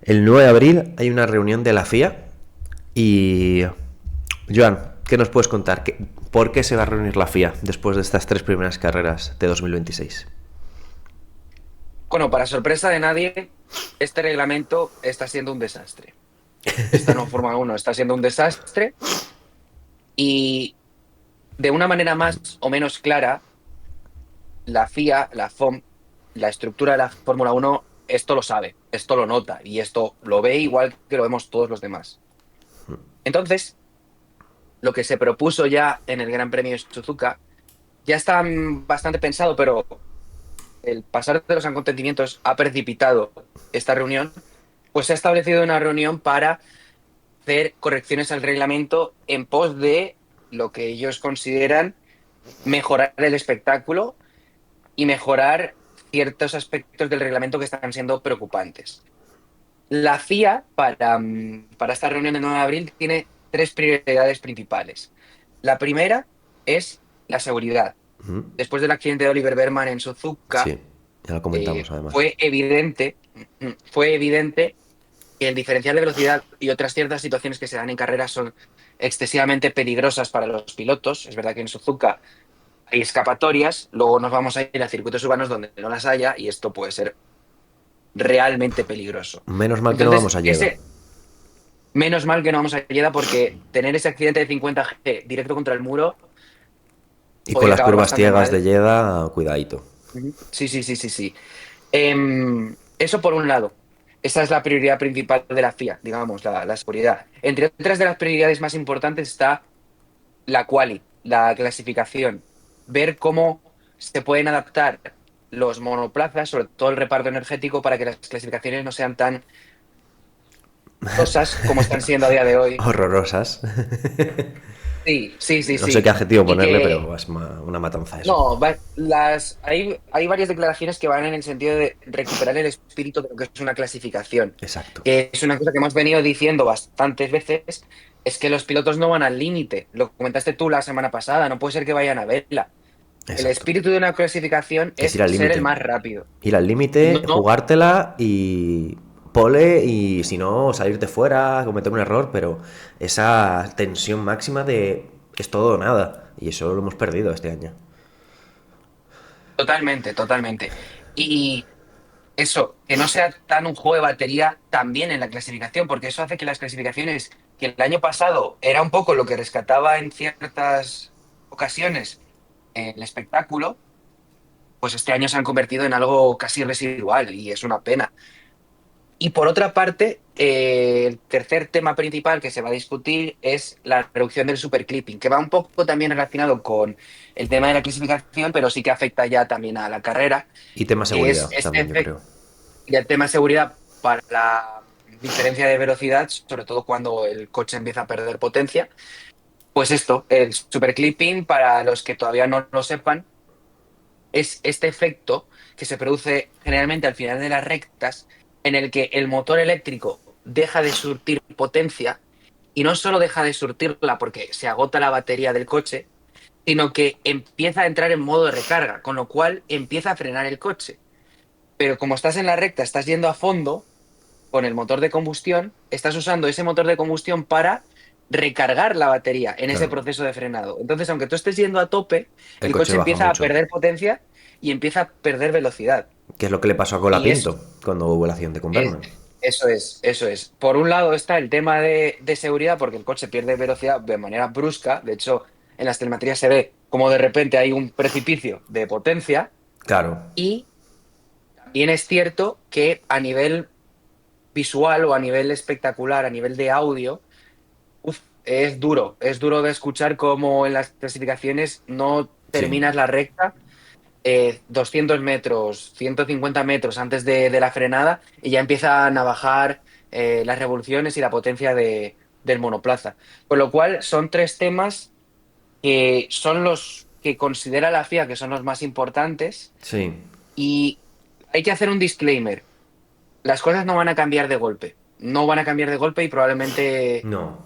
El 9 de abril hay una reunión de la FIA y... Joan, ¿qué nos puedes contar? ¿Por qué se va a reunir la FIA después de estas tres primeras carreras de 2026? Bueno, para sorpresa de nadie, este reglamento está siendo un desastre. Esta nueva Fórmula 1 está siendo un desastre y de una manera más o menos clara, la FIA, la FOM, la estructura de la Fórmula 1, esto lo sabe, esto lo nota y esto lo ve igual que lo vemos todos los demás. Entonces, lo que se propuso ya en el Gran Premio de Suzuka ya está bastante pensado, pero el pasar de los acontecimientos ha precipitado esta reunión, pues se ha establecido una reunión para hacer correcciones al reglamento en pos de lo que ellos consideran mejorar el espectáculo y mejorar ciertos aspectos del reglamento que están siendo preocupantes. La FIA para esta reunión del 9 de abril tiene tres prioridades principales. La primera es la seguridad. Después del accidente de Oliver Berman en Suzuka, Sí, ya lo comentamos además. fue evidente que el diferencial de velocidad y otras ciertas situaciones que se dan en carreras son excesivamente peligrosas para los pilotos. Es verdad que en Suzuka hay escapatorias, luego nos vamos a ir a circuitos urbanos donde no las haya y esto puede ser realmente peligroso. Menos mal que no vamos Entonces, a Jeddah. ese, menos mal que no vamos a Lleida porque tener ese accidente de 50G directo contra el muro Y con podría las acabar curvas bastante ciegas de mal. Jeddah, cuidadito. Ujú. Sí, sí, sí, sí, sí. Eso por un lado. Esa es la prioridad principal de la FIA, digamos, la seguridad. Entre otras de las prioridades más importantes está la quali, la clasificación. Ver cómo se pueden adaptar los monoplazas, sobre todo el reparto energético, para que las clasificaciones no sean tan cosas como están siendo a día de hoy. Horrorosas. Sí, sí, sí, No sé qué sí. adjetivo Y ponerle, que pero es una matanza eso. no, hay varias declaraciones que van en el sentido de recuperar el espíritu de lo que es una clasificación, Exacto. que es una cosa que hemos venido diciendo bastantes veces, es que los pilotos no van al límite. Lo comentaste tú la semana pasada, no puede ser que vayan a verla. El Exacto. espíritu de una clasificación Que es es ir al ser el límite. más rápido. Ir al límite, No, jugártela y pole y si no, salirte fuera, cometer un error, pero esa tensión máxima de es todo o nada. Y eso lo hemos perdido este año. totalmente, totalmente. Y eso, que no sea tan un juego de batería también en la clasificación, porque eso hace que las clasificaciones, que el año pasado era un poco lo que rescataba en ciertas ocasiones el espectáculo, pues este año se han convertido en algo casi residual y es una pena. Y por otra parte, el tercer tema principal que se va a discutir es la reducción del superclipping, que va un poco también relacionado con el tema de la clasificación, pero sí que afecta ya también a la carrera, Y tema que es seguridad este también, yo efecto creo. y el tema de seguridad para la diferencia de velocidad, sobre todo cuando el coche empieza a perder potencia. Pues esto, el superclipping, para los que todavía no lo sepan, es este efecto que se produce generalmente al final de las rectas, en el que el motor eléctrico deja de surtir potencia y no solo deja de surtirla porque se agota la batería del coche, sino que empieza a entrar en modo de recarga, con lo cual empieza a frenar el coche. Pero como estás en la recta, estás yendo a fondo, con el motor de combustión, estás usando ese motor de combustión para recargar la batería en ese Claro. proceso de frenado. Entonces, aunque tú estés yendo a tope, El el coche coche baja empieza a mucho. perder potencia y empieza a perder velocidad. Que es lo que le pasó a Y eso Colapinto cuando hubo el accidente con es, Berman. eso es, eso es. Por un lado está el tema de seguridad, porque el coche pierde velocidad de manera brusca. De hecho, en las telemetrías se ve como de repente hay un precipicio de potencia. Claro. Y también es cierto que a nivel visual o a nivel espectacular, a nivel de audio, es duro de escuchar cómo en las clasificaciones no Sí. terminas la recta 200 metros, 150 metros antes de la frenada y ya empiezan a bajar las revoluciones y la potencia del monoplaza. Con lo cual son tres temas que son los que considera la FIA que son los más importantes Sí. y hay que hacer un disclaimer. Las cosas no van a cambiar de golpe. No van a cambiar de golpe y probablemente No.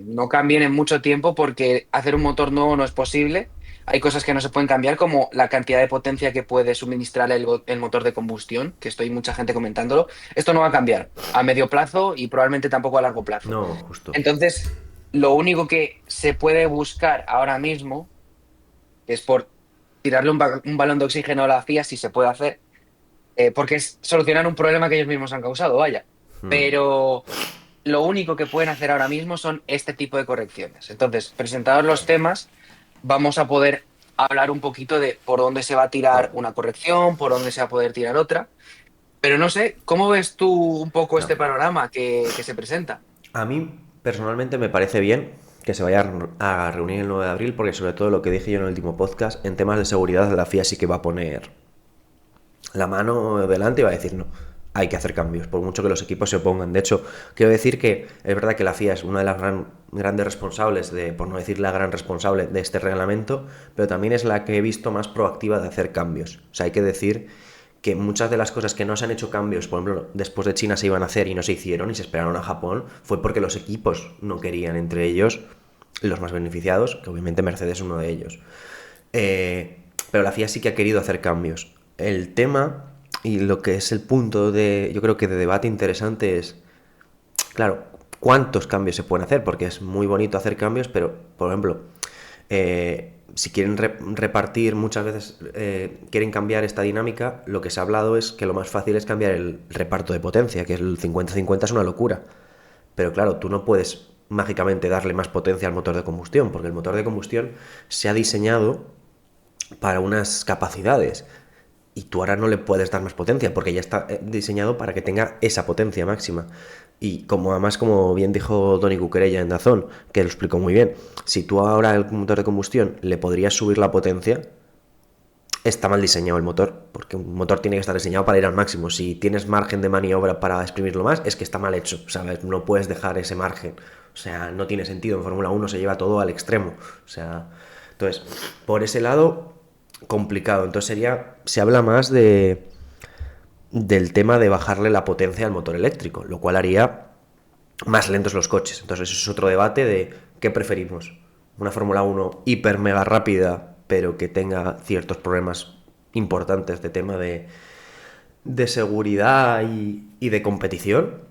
no cambien en mucho tiempo porque hacer un motor nuevo no es posible. Hay cosas que no se pueden cambiar, como la cantidad de potencia que puede suministrar el motor de combustión, que estoy mucha gente comentándolo. Esto no va a cambiar a medio plazo y probablemente tampoco a largo plazo. No, justo. Entonces, lo único que se puede buscar ahora mismo, que es por tirarle un balón de oxígeno a la FIA, si se puede hacer, porque es solucionar un problema que ellos mismos han causado, vaya. Mm. Pero lo único que pueden hacer ahora mismo son este tipo de correcciones. Entonces, presentados los temas, vamos a poder hablar un poquito de por dónde se va a tirar Claro, una corrección, por dónde se va a poder tirar otra. Pero no sé, ¿cómo ves tú un poco claro. este panorama que se presenta? A mí personalmente me parece bien que se vaya a reunir el 9 de abril porque sobre todo lo que dije yo en el último podcast, en temas de seguridad la FIA sí que va a poner la mano delante y va a decir no, hay que hacer cambios, por mucho que los equipos se opongan. De hecho, quiero decir que es verdad que la FIA es una de las grandes responsables, por no decir la gran responsable de este reglamento, pero también es la que he visto más proactiva de hacer cambios. O sea, hay que decir que muchas de las cosas que no se han hecho cambios, por ejemplo, después de China se iban a hacer y no se hicieron y se esperaron a Japón, fue porque los equipos no querían, entre ellos los más beneficiados, que obviamente Mercedes es uno de ellos. Pero la FIA sí que ha querido hacer cambios. El tema y lo que es el punto de, yo creo que de debate interesante es, claro, ¿cuántos cambios se pueden hacer? Porque es muy bonito hacer cambios, pero, por ejemplo, si quieren repartir, muchas veces quieren cambiar esta dinámica, lo que se ha hablado es que lo más fácil es cambiar el reparto de potencia, que el 50-50 es una locura. Pero claro, tú no puedes mágicamente darle más potencia al motor de combustión, porque el motor de combustión se ha diseñado para unas capacidades y tú ahora no le puedes dar más potencia porque ya está diseñado para que tenga esa potencia máxima. Y como además, como bien dijo Tony Cuquerella en Dazón, que lo explicó muy bien, si tú ahora al motor de combustión le podrías subir la potencia, está mal diseñado el motor, porque un motor tiene que estar diseñado para ir al máximo. Si tienes margen de maniobra para exprimirlo más, es que está mal hecho, ¿sabes? No puedes dejar ese margen. O sea, no tiene sentido. En Fórmula 1 se lleva todo al extremo. O sea, entonces, por ese lado, complicado. Entonces se habla más del tema de bajarle la potencia al motor eléctrico, lo cual haría más lentos los coches. Entonces, eso es otro debate de qué preferimos. Una Fórmula 1 hiper mega rápida, pero que tenga ciertos problemas importantes de tema de seguridad y de competición,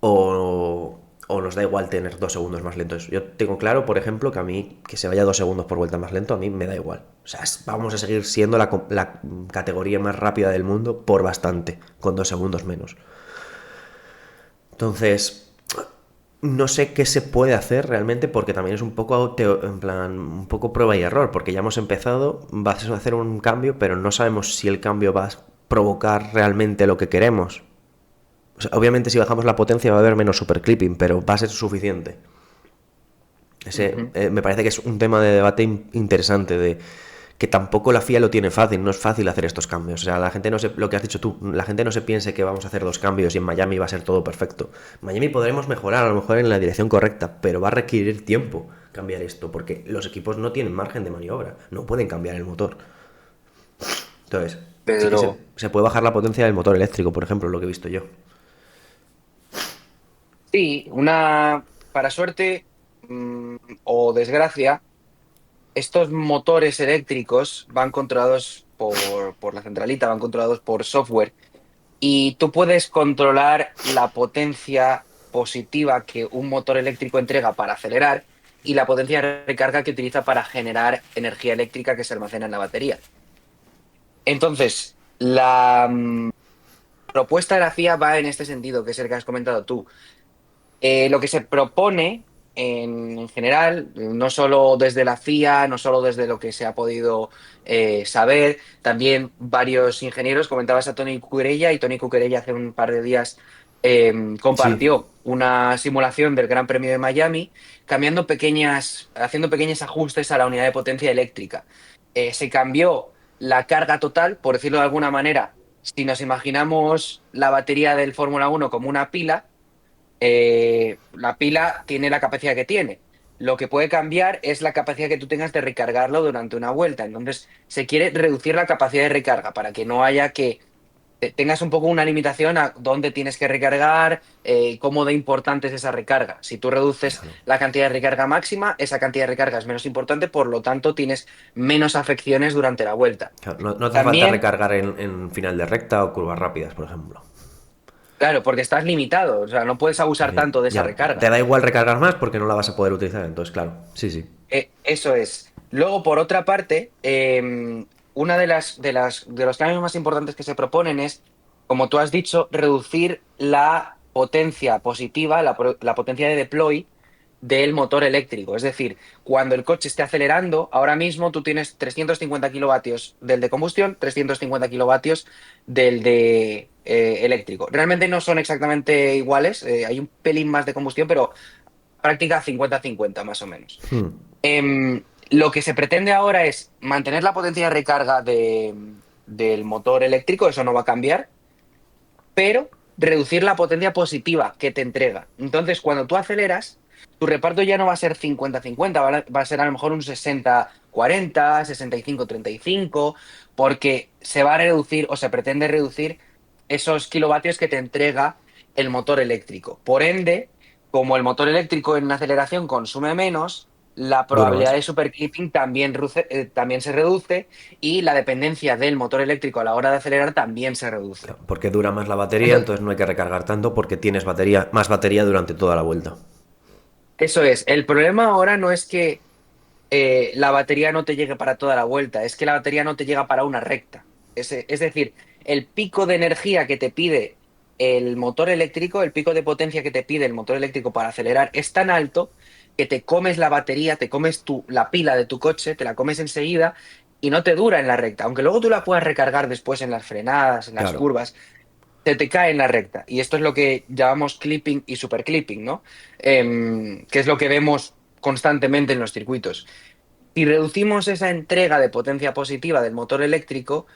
o nos da igual tener 2 segundos más lentos. Yo tengo claro, por ejemplo, que a mí que se vaya 2 segundos por vuelta más lento, a mí me da igual. O sea, vamos a seguir siendo la categoría más rápida del mundo por bastante, con 2 segundos menos. Entonces, no sé qué se puede hacer realmente porque también es un poco en plan un poco prueba y error porque ya hemos empezado, vas a hacer un cambio pero no sabemos si el cambio va a provocar realmente lo que queremos. O sea, obviamente si bajamos la potencia va a haber menos superclipping, pero va a ser suficiente. Ujú. Me parece que es un tema de debate interesante de que tampoco la FIA lo tiene fácil, no es fácil hacer estos cambios. O sea, la gente no se, lo que has dicho tú, la gente no se piense que vamos a hacer 2 cambios y en Miami va a ser todo perfecto. En Miami podremos mejorar, a lo mejor en la dirección correcta, pero va a requerir tiempo cambiar esto, porque los equipos no tienen margen de maniobra, no pueden cambiar el motor. Entonces, sí que Pedro, se puede bajar la potencia del motor eléctrico, por ejemplo, lo que he visto yo. sí, para suerte, o desgracia, estos motores eléctricos van controlados por la centralita, van controlados por software. Y tú puedes controlar la potencia positiva que un motor eléctrico entrega para acelerar y la potencia de recarga que utiliza para generar energía eléctrica que se almacena en la batería. Entonces, la propuesta de la FIA va en este sentido, que es el que has comentado tú. Lo que se propone en general, no solo desde la FIA, no solo desde lo que se ha podido saber, también varios ingenieros, comentabas a Tony Cuquerella, y Tony Cuquerella hace un par de días Sí, compartió una simulación del Gran Premio de Miami, haciendo pequeños ajustes a la unidad de potencia eléctrica. Se cambió la carga total, por decirlo de alguna manera. Si nos imaginamos la batería del Fórmula 1 como una pila, la pila tiene la capacidad que tiene. Lo que puede cambiar es la capacidad que tú tengas de recargarlo durante una vuelta. Entonces, se quiere reducir la capacidad de recarga para que no haya que tengas un poco una limitación a dónde tienes que recargar, cómo de importante es esa recarga. Si tú reduces Claro. la cantidad de recarga máxima, esa cantidad de recarga es menos importante, por lo tanto tienes menos afecciones durante la vuelta. Claro, no, no te hace falta También, recargar en final de recta o curvas rápidas, por ejemplo. claro, porque estás limitado, o sea, no puedes abusar tanto de esa Ya, te recarga. da igual recargar más porque no la vas a poder utilizar, entonces, claro, sí, sí. Eso es. Luego, por otra parte, una de los cambios más importantes que se proponen es, como tú has dicho, reducir la potencia positiva, la potencia de deploy del motor eléctrico. Es decir, cuando el coche esté acelerando, ahora mismo tú tienes 350 kilovatios del de combustión, 350 kilovatios del de eléctrico. Realmente no son exactamente iguales, hay un pelín más de combustión, pero práctica 50-50 más o menos. Hmm. Lo que se pretende ahora es mantener la potencia de recarga del motor eléctrico, eso no va a cambiar, pero reducir la potencia positiva que te entrega. Entonces, cuando tú aceleras, tu reparto ya no va a ser 50-50, va a ser a lo mejor un 60-40, 65-35, porque se va a reducir o se pretende reducir esos kilovatios que te entrega el motor eléctrico. Por ende, como el motor eléctrico en aceleración consume menos, la Dura probabilidad más. de superclipping también se reduce y la dependencia del motor eléctrico a la hora de acelerar también se reduce. Claro, porque dura más la batería, Entonces, entonces no hay que recargar tanto porque tienes batería, más batería durante toda la vuelta. eso es. El problema ahora no es que la batería no te llegue para toda la vuelta, es que la batería no te llega para una recta. Es decir, el pico de energía que te pide el motor eléctrico, el pico de potencia que te pide el motor eléctrico para acelerar es tan alto que te comes la batería, te comes la pila de tu coche, te la comes enseguida y no te dura en la recta. Aunque luego tú la puedas recargar después en las frenadas, en las Claro. curvas, te cae en la recta. Y esto es lo que llamamos clipping y superclipping, ¿no? Que es lo que vemos constantemente en los circuitos. Si reducimos esa entrega de potencia positiva del motor eléctrico,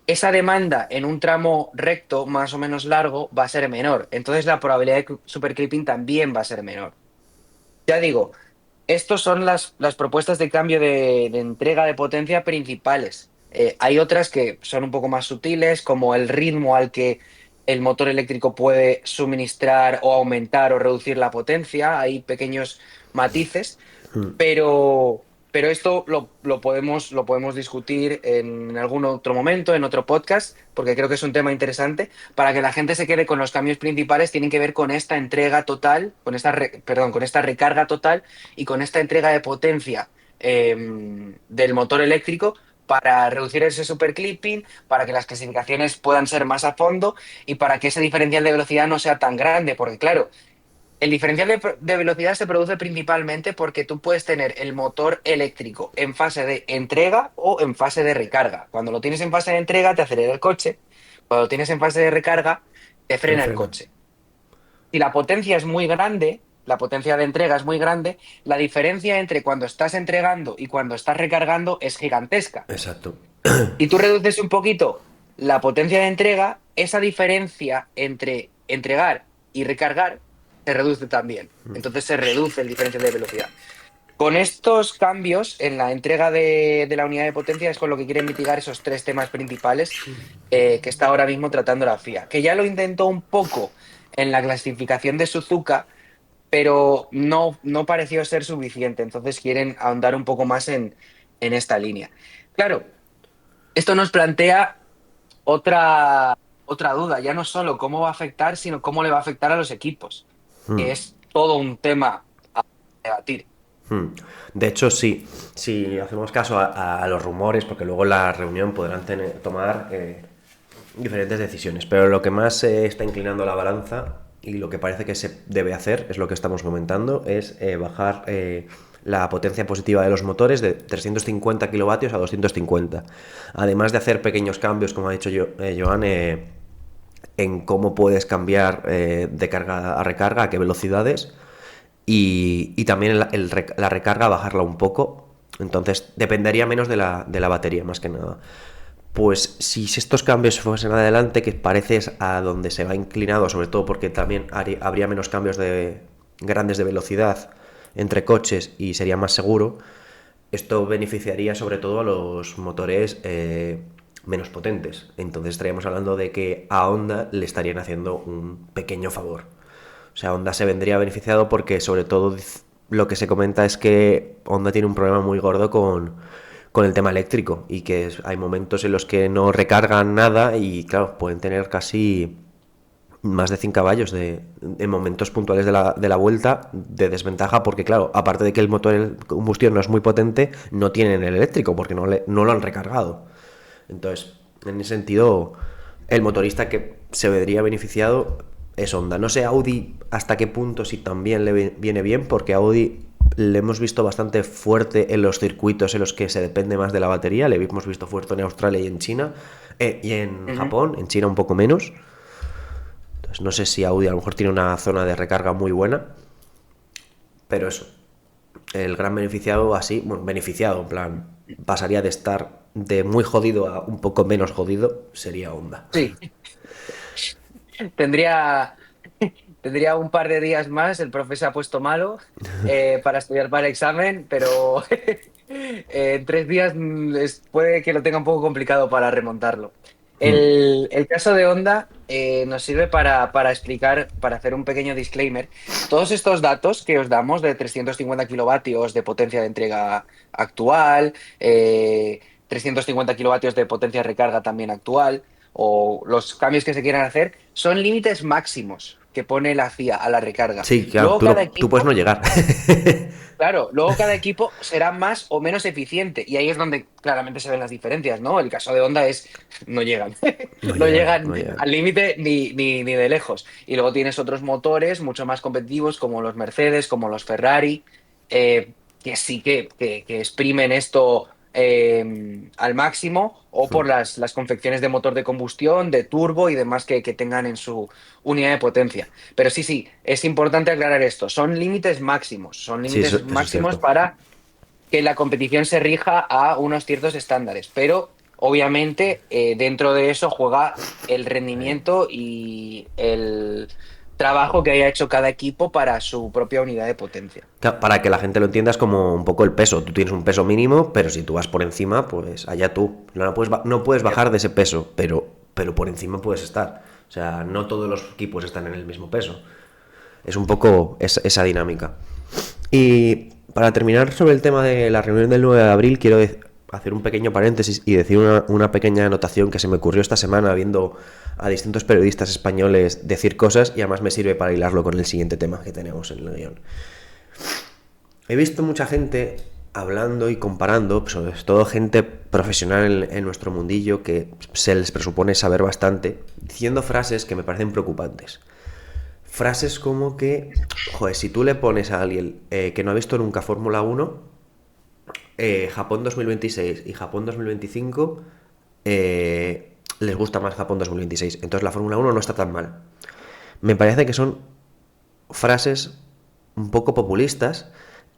esa demanda en un tramo recto más o menos largo va a ser menor. Entonces la probabilidad de superclipping también va a ser menor. Ya digo, estos son las propuestas de cambio de entrega de potencia principales. Hay otras que son un poco más sutiles, como el ritmo al que el motor eléctrico puede suministrar o aumentar o reducir la potencia. Hay pequeños matices, pero esto lo podemos discutir en algún otro momento, en otro podcast, porque creo que es un tema interesante. Para que la gente se quede con los cambios principales, tienen que ver con esta entrega total, perdón, con esta recarga total y con esta entrega de potencia del motor eléctrico para reducir ese superclipping, para que las clasificaciones puedan ser más a fondo y para que ese diferencial de velocidad no sea tan grande, porque claro, el diferencial de velocidad se produce principalmente porque tú puedes tener el motor eléctrico en fase de entrega o en fase de recarga. Cuando lo tienes en fase de entrega, te acelera el coche. Cuando lo tienes en fase de recarga, te Te frena el frena. coche. Si la potencia es muy grande, la potencia de entrega es muy grande, la diferencia entre cuando estás entregando y cuando estás recargando es gigantesca. Exacto. Si tú reduces un poquito la potencia de entrega, esa diferencia entre entregar y recargar se reduce también. Entonces se reduce el diferencial de velocidad. Con estos cambios en la entrega de la unidad de potencia es con lo que quieren mitigar esos tres temas principales que está ahora mismo tratando la FIA, que ya lo intentó un poco en la clasificación de Suzuka, pero no pareció ser suficiente. Entonces quieren ahondar un poco más en esta línea. Claro, esto nos plantea otra duda, ya no solo cómo va a afectar, sino cómo le va a afectar a los equipos, que es todo un tema a debatir. Hmm. De hecho, sí, si hacemos caso a los rumores, porque luego en la reunión podrán tomar diferentes decisiones, pero lo que más se está inclinando la balanza y lo que parece que se debe hacer, es lo que estamos comentando, es bajar la potencia positiva de los motores de 350 kilovatios a 250. Además de hacer pequeños cambios, como ha dicho Joan, en cómo puedes cambiar de carga a recarga, a qué velocidades, y también la recarga bajarla un poco. Entonces dependería menos de la batería, más que nada. Pues si estos cambios fuesen adelante, que parece es a donde se va inclinado, sobre todo porque también habría menos cambios grandes de velocidad entre coches y sería más seguro, esto beneficiaría sobre todo a los motores menos potentes. Entonces estaríamos hablando de que a Honda le estarían haciendo un pequeño favor. O sea, Honda se vendría beneficiado porque sobre todo lo que se comenta es que Honda tiene un problema muy gordo con el tema eléctrico y que hay momentos en los que no recargan nada y claro, pueden tener casi más de 100 caballos en momentos puntuales de la vuelta de desventaja porque claro, aparte de que el motor de combustión no es muy potente, no tienen el eléctrico porque no lo han recargado. Entonces, en ese sentido, el motorista que se vería beneficiado es Honda. No sé Audi hasta qué punto si también le viene bien, porque Audi le hemos visto bastante fuerte en los circuitos en los que se depende más de la batería. Le hemos visto fuerte en Australia y en China, y en Japón, en China un poco menos. Entonces no sé si Audi a lo mejor tiene una zona de recarga muy buena, pero eso, el gran beneficiado así, bueno, beneficiado, en plan, pasaría de estar de muy jodido a un poco menos jodido, sería Honda. Sí, tendría, tendría un par de días más, el profe se ha puesto malo para estudiar para el examen, pero en 3 días puede que lo tenga un poco complicado para remontarlo. El caso de Honda nos sirve para explicar, para hacer un pequeño disclaimer. Todos estos datos que os damos de 350 kilovatios de potencia de entrega actual, 350 kilovatios de potencia de recarga también actual, o los cambios que se quieran hacer, son límites máximos que pone la FIA a la recarga. Sí, claro, Luego cada tú puedes equipo, no llegar. claro, luego cada equipo será más o menos eficiente y ahí es donde claramente se ven las diferencias, ¿no? El caso de Honda es no llegan, No no llegan, llegan no llegan. al límite ni de lejos. Y luego tienes otros motores mucho más competitivos como los Mercedes, como los Ferrari, que sí que exprimen esto al máximo, o por las confecciones de motor de combustión, de turbo y demás que tengan en su unidad de potencia. Pero sí, es importante aclarar esto. Son Sí, límites eso es máximos cierto. para que la competición se rija a unos ciertos estándares. Pero obviamente dentro de eso juega el rendimiento y el trabajo que haya hecho cada equipo para su propia unidad de potencia. Para que la gente lo entienda es como un poco el peso. Tú tienes un peso mínimo, pero si tú vas por encima, pues allá tú. No puedes bajar de ese peso, pero por encima puedes estar. O sea, no todos los equipos están en el mismo peso. Es un poco esa dinámica. Y para terminar sobre el tema de la reunión del 9 de abril, quiero hacer un pequeño paréntesis y decir una pequeña anotación que se me ocurrió esta semana viendo a distintos periodistas españoles decir cosas y además me sirve para hilarlo con el siguiente tema que tenemos en el guión. He visto mucha gente hablando y comparando, sobre todo gente profesional en nuestro mundillo que se les presupone saber bastante, diciendo frases que me parecen preocupantes. Frases como que, joder, si tú le pones a alguien que no ha visto nunca Fórmula 1, Japón 2026 y Japón 2025, les gusta más Japón 2026. Entonces la Fórmula 1 no está tan mal. Me parece que son frases un poco populistas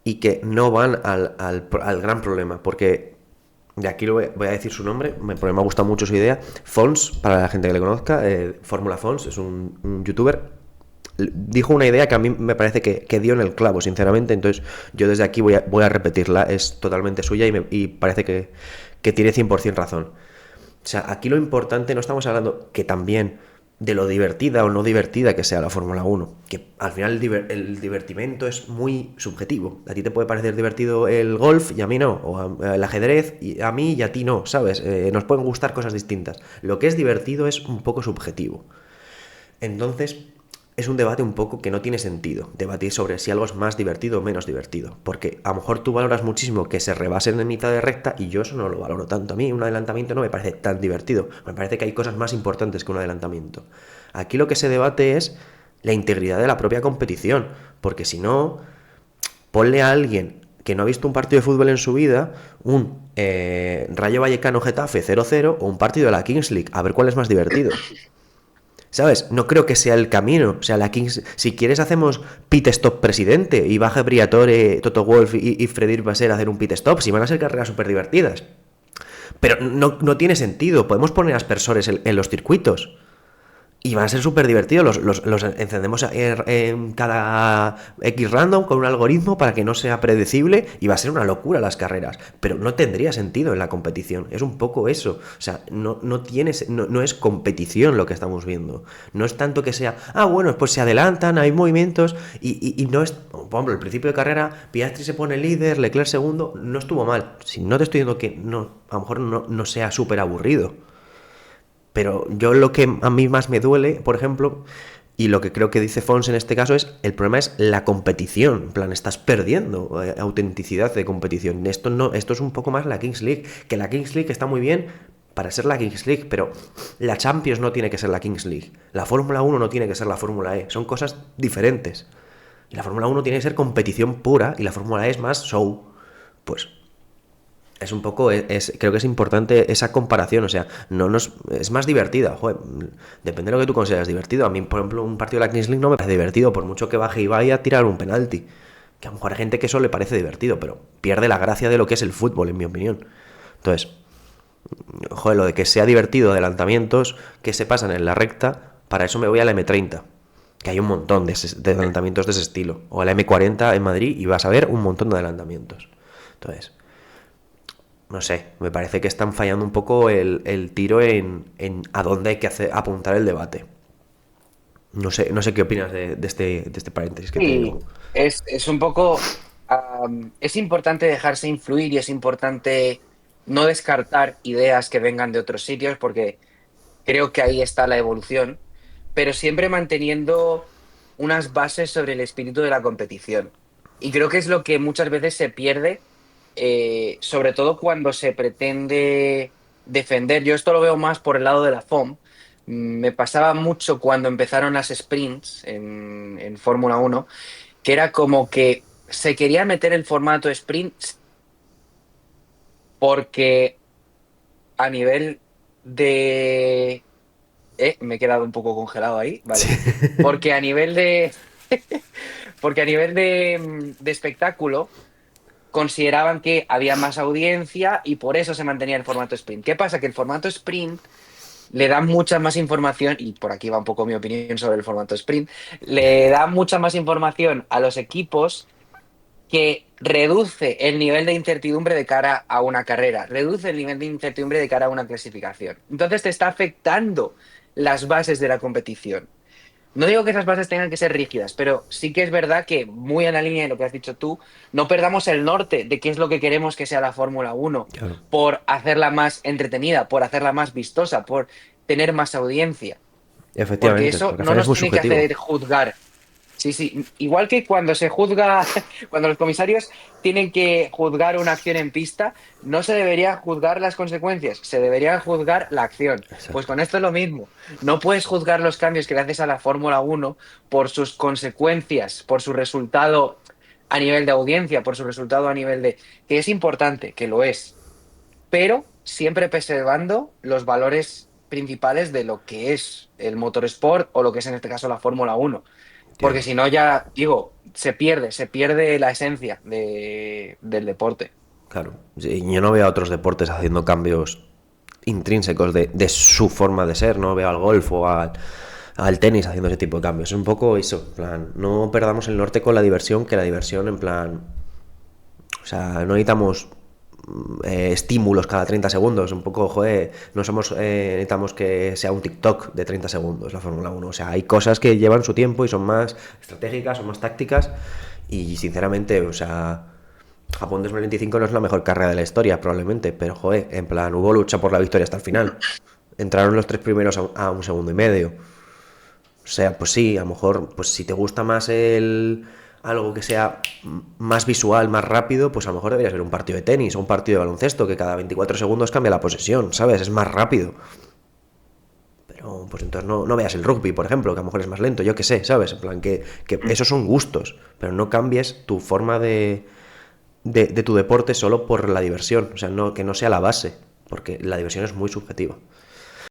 y que no van al gran problema, porque de aquí voy a decir su nombre, porque me ha gustado mucho su idea. Fons, para la gente que le conozca, Fórmula Fons, es un youtuber, dijo una idea que a mí me parece que dio en el clavo, sinceramente. Entonces yo desde aquí voy a repetirla, es totalmente suya y parece que tiene 100% razón. O sea, aquí lo importante, no estamos hablando que también de lo divertida o no divertida que sea la Fórmula 1, que al final el divertimento es muy subjetivo. A ti te puede parecer divertido el golf y a mí no, o el ajedrez y a mí y a ti no, ¿sabes? Nos pueden gustar cosas distintas. Lo que es divertido es un poco subjetivo. Entonces, es un debate un poco que no tiene sentido, debatir sobre si algo es más divertido o menos divertido, porque a lo mejor tú valoras muchísimo que se rebasen en mitad de recta y yo eso no lo valoro tanto. A mí un adelantamiento no me parece tan divertido, me parece que hay cosas más importantes que un adelantamiento. Aquí lo que se debate es la integridad de la propia competición, porque si no, ponle a alguien que no ha visto un partido de fútbol en su vida, un Rayo Vallecano Getafe 0-0 o un partido de la Kings League, a ver cuál es más divertido. ¿Sabes? No creo que sea el camino. O sea, la Kings, si quieres hacemos pit stop presidente y baje Briatore, Toto Wolff y Fredrik Vasseur a hacer un pit stop, si van a ser carreras súper divertidas. Pero no tiene sentido. Podemos poner aspersores en los circuitos. Y van a ser súper divertidos, los encendemos en cada X random con un algoritmo para que no sea predecible y va a ser una locura las carreras, pero no tendría sentido en la competición, es un poco eso, o sea, no es competición lo que estamos viendo, no es tanto que sea, bueno, pues se adelantan, hay movimientos y no es, por ejemplo, el principio de carrera, Piastri se pone líder, Leclerc segundo, no estuvo mal, si no te estoy diciendo que no, a lo mejor no sea súper aburrido. Pero yo lo que a mí más me duele, por ejemplo, y lo que creo que dice Fons en este caso es, el problema es la competición, en plan, estás perdiendo autenticidad de competición. Esto es un poco más la Kings League, que la Kings League está muy bien para ser la Kings League, pero la Champions no tiene que ser la Kings League, la Fórmula 1 no tiene que ser la Fórmula E, son cosas diferentes. Y la Fórmula 1 tiene que ser competición pura y la Fórmula E es más show. Pues es un poco, creo que es importante esa comparación, o sea, es más divertida, joder, depende de lo que tú consideras divertido. A mí, por ejemplo, un partido de la Kings League no me parece divertido, por mucho que baje y vaya a tirar un penalti, que a lo mejor hay gente que eso le parece divertido, pero pierde la gracia de lo que es el fútbol, en mi opinión. Entonces, joder, lo de que sea divertido, adelantamientos que se pasan en la recta, para eso me voy a la M30, que hay un montón de adelantamientos de ese estilo, o a la M40 en Madrid y vas a ver un montón de adelantamientos. Entonces, no sé, me parece que están fallando un poco el tiro en a dónde hay que apuntar el debate. No sé qué opinas de este paréntesis que te digo. Sí, es un poco, es importante dejarse influir y es importante no descartar ideas que vengan de otros sitios porque creo que ahí está la evolución, pero siempre manteniendo unas bases sobre el espíritu de la competición. Y creo que es lo que muchas veces se pierde, sobre todo cuando se pretende defender. Yo esto lo veo más por el lado de la FOM. Me pasaba mucho cuando empezaron las sprints en Fórmula 1, que era como que se quería meter el formato sprint porque a nivel de... me he quedado un poco congelado ahí, vale. Porque a nivel de... porque a nivel de espectáculo consideraban que había más audiencia y por eso se mantenía el formato sprint. ¿Qué pasa? Que el formato sprint le da mucha más información, y por aquí va un poco mi opinión sobre el formato sprint, le da mucha más información a los equipos que reduce el nivel de incertidumbre de cara a una carrera, reduce el nivel de incertidumbre de cara a una clasificación. Entonces te está afectando las bases de la competición. No digo que esas bases tengan que ser rígidas, pero sí que es verdad que, muy en la línea de lo que has dicho tú, no perdamos el norte de qué es lo que queremos que sea la Fórmula 1 Claro. por hacerla más entretenida, por hacerla más vistosa, por tener más audiencia. Porque Efectivamente, eso porque al no final es nos muy tiene que subjetivo. hacer juzgar. Sí, sí. Igual que cuando se juzga, cuando los comisarios tienen que juzgar una acción en pista, no se debería juzgar las consecuencias, se debería juzgar la acción. Pues Exacto. con esto es lo mismo. No puedes juzgar los cambios que le haces a la Fórmula 1 por sus consecuencias, por su resultado a nivel de audiencia, por su resultado a nivel de... que es importante, que lo es, pero siempre preservando los valores principales de lo que es el motorsport o lo que es en este caso la Fórmula 1. Porque Claro. si no, ya digo, se pierde la esencia del deporte. Claro. Sí, yo no veo a otros deportes haciendo cambios intrínsecos de su forma de ser, no veo al golf o al tenis haciendo ese tipo de cambios. Es un poco eso, en plan, no perdamos el norte con la diversión, que la diversión, en plan, o sea, no necesitamos estímulos cada 30 segundos, un poco, joder, no somos, necesitamos que sea un TikTok de 30 segundos la Fórmula 1, o sea, hay cosas que llevan su tiempo y son más estratégicas, son más tácticas y sinceramente, o sea, Japón 2025 no es la mejor carrera de la historia probablemente, pero joder, en plan, hubo lucha por la victoria hasta el final, entraron los tres primeros a un segundo y medio, o sea, pues sí, a lo mejor, pues si te gusta más algo que sea más visual, más rápido, pues a lo mejor debería ser un partido de tenis o un partido de baloncesto, que cada 24 segundos cambia la posesión, ¿sabes? Es más rápido. Pero pues entonces no veas el rugby, por ejemplo, que a lo mejor es más lento, yo qué sé, ¿sabes? En plan, que esos son gustos, pero no cambies tu forma de tu deporte solo por la diversión, o sea, que no sea la base, porque la diversión es muy subjetiva.